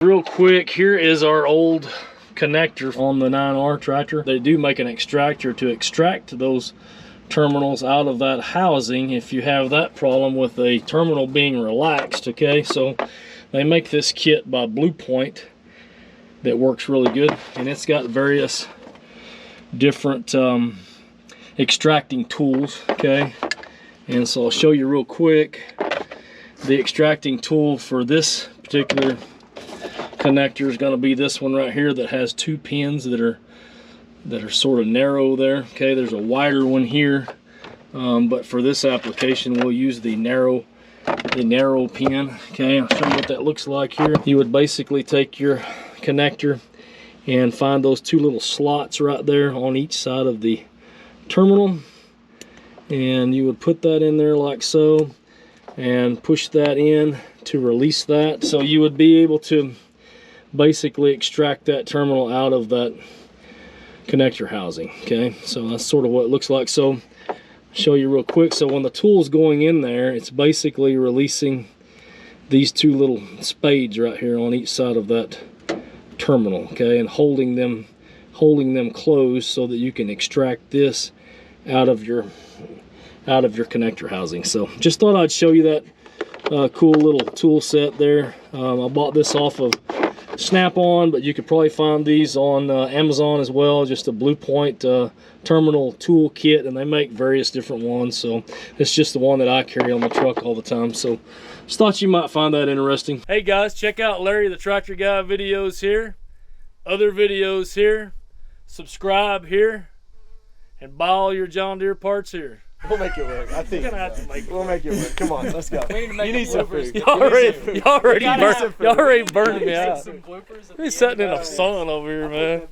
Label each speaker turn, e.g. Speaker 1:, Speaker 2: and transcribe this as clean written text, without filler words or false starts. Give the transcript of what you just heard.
Speaker 1: Real quick, here is our old connector on the 9R tractor. They do make an extractor to extract those terminals out of that housing if you have that problem with a terminal being relaxed. Okay, so they make this kit by Blue Point that works really good, and it's got various different extracting tools. Okay, and so I'll show you real quick. The extracting tool for this particular connector is going to be this one right here that has 2 pins that are sort of narrow there. Okay, there's a wider one here, but for this application we'll use the narrow pin. Okay, I'll show you what that looks like here. You would basically take your connector and find those 2 little slots right there on each side of the terminal, and you would put that in there like so and push that in to release that. So you would be able to basically extract that terminal out of that connector housing. Okay, so that's sort of what it looks like. So I'll show you real quick. So when the tool's going in there, it's basically releasing these 2 little spades right here on each side of that terminal, okay, and holding them closed so that you can extract this out of your connector housing. So just thought I'd show you that cool little tool set there. I bought this off of Snap-on, but you could probably find these on Amazon as well. Just a Blue Point terminal tool kit, and they make various different ones. So it's just the one that I carry on the truck all the time. So just thought you might find that interesting. Hey guys, check out Larry the Tractor Guy videos here, other videos here, subscribe here, and buy all your John Deere parts here.
Speaker 2: We'll make it work. I think
Speaker 1: we're gonna have to make it.
Speaker 2: We'll make it work. Come on, let's go.
Speaker 3: We need to make
Speaker 2: you need some food.
Speaker 1: Y'all already burned me out.
Speaker 3: some bloopers.
Speaker 1: He's sitting in the sun over here, man.